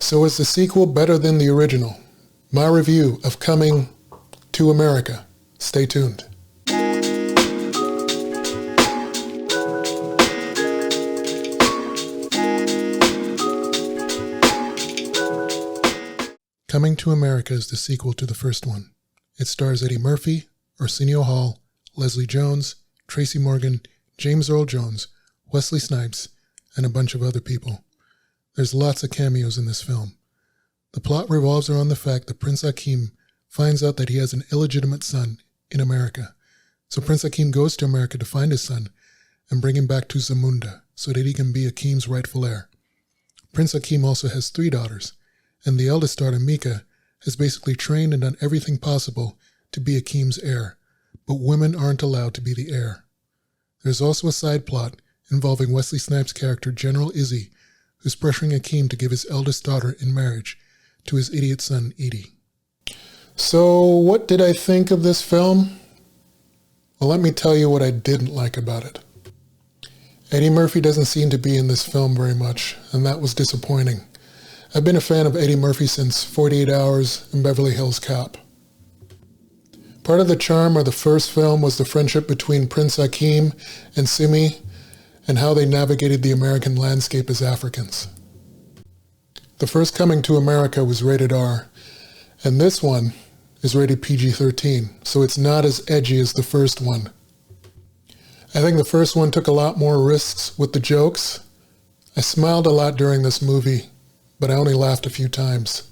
So is the sequel better than the original? My review of Coming to America. Stay tuned. Coming to America is the sequel to the first one. It stars Eddie Murphy, Arsenio Hall, Leslie Jones, Tracy Morgan, James Earl Jones, Wesley Snipes, and a bunch of other people. There's lots of cameos in this film. The plot revolves around the fact that Prince Akeem finds out that he has an illegitimate son in America. So Prince Akeem goes to America to find his son and bring him back to Zamunda so that he can be Akeem's rightful heir. Prince Akeem also has 3 daughters, and the eldest daughter, Mika, has basically trained and done everything possible to be Akeem's heir, but women aren't allowed to be the heir. There's also a side plot involving Wesley Snipes' character, General Izzy, who's pressuring Akeem to give his eldest daughter in marriage to his idiot son, Edie. So, what did I think of this film? Well, let me tell you what I didn't like about it. Eddie Murphy doesn't seem to be in this film very much, and that was disappointing. I've been a fan of Eddie Murphy since 48 Hours and Beverly Hills Cop. Part of the charm of the first film was the friendship between Prince Akeem and Simi and how they navigated the American landscape as Africans. The first Coming to America was rated R, and this one is rated PG-13, so it's not as edgy as the first one. I think the first one took a lot more risks with the jokes. I smiled a lot during this movie, but I only laughed a few times.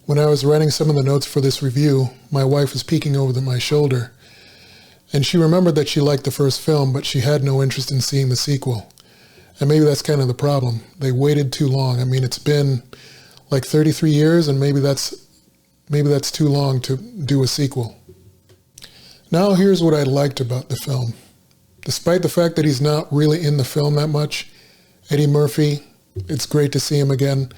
When I was writing some of the notes for this review, my wife was peeking over my shoulder, and she remembered that she liked the first film, but she had no interest in seeing the sequel. And maybe that's kind of the problem. They waited too long. I mean, it's been like 33 years, and maybe that's too long to do a sequel. Now here's what I liked about the film. Despite the fact that he's not really in the film that much, Eddie Murphy, it's great to see him again,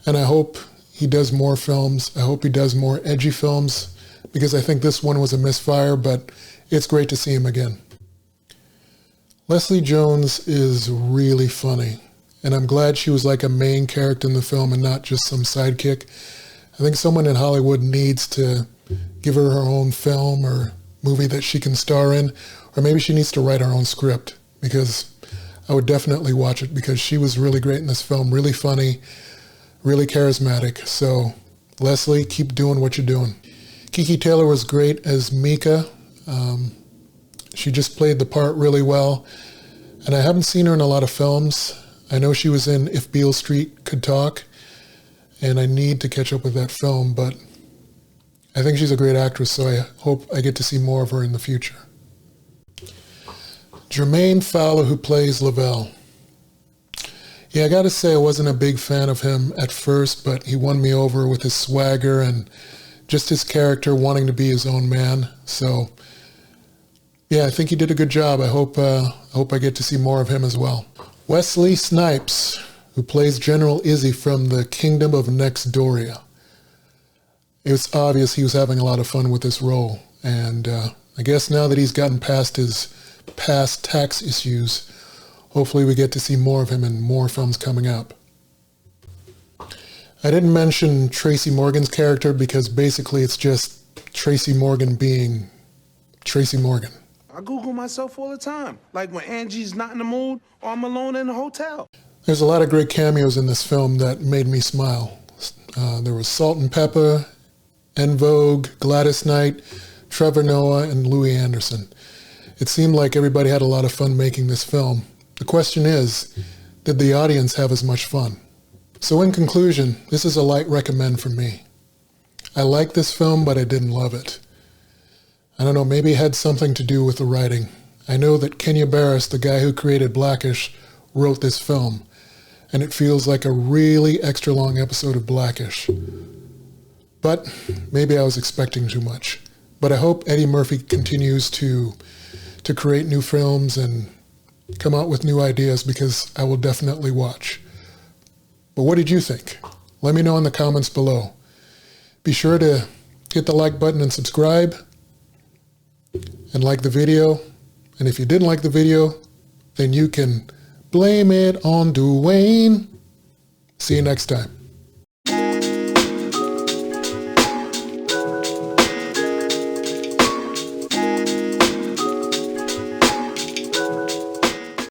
and I hope he does more films. I hope he does more edgy films, because I think this one was a misfire, but it's great to see him again. Leslie Jones is really funny, and I'm glad she was like a main character in the film and not just some sidekick. I think someone in Hollywood needs to give her her own film or movie that she can star in, or maybe she needs to write her own script, because I would definitely watch it, because she was really great in this film, really funny, really charismatic. So, Leslie, keep doing what you're doing. Kiki Taylor was great as Mika. She just played the part really well, and I haven't seen her in a lot of films. I know she was in If Beale Street Could Talk, and I need to catch up with that film, but I think she's a great actress, so I hope I get to see more of her in the future. Jermaine Fowler, who plays Lavelle. Yeah, I gotta say I wasn't a big fan of him at first, but he won me over with his swagger and just his character wanting to be his own man. So, yeah, I think he did a good job. I hope I get to see more of him as well. Wesley Snipes, who plays General Izzy from the Kingdom of Nextdoria. It was obvious he was having a lot of fun with this role, and I guess now that he's gotten past his past tax issues, hopefully we get to see more of him in more films coming up. I didn't mention Tracy Morgan's character because basically it's just Tracy Morgan being Tracy Morgan. I Google myself all the time, like when Angie's not in the mood or I'm alone in a hotel. There's a lot of great cameos in this film that made me smile. There was Salt and Pepper, En Vogue, Gladys Knight, Trevor Noah, and Louis Anderson. It seemed like everybody had a lot of fun making this film. The question is, did the audience have as much fun? So in conclusion, this is a light recommend from me. I liked this film, but I didn't love it. I don't know, maybe it had something to do with the writing. I know that Kenya Barris, the guy who created Blackish, wrote this film, and it feels like a really extra long episode of Blackish. But maybe I was expecting too much. But I hope Eddie Murphy continues to create new films and come out with new ideas, because I will definitely watch. But what did you think? Let me know in the comments below. Be sure to hit the like button and subscribe, and like the video. And if you didn't like the video, then you can blame it on Dwayne. See you next time.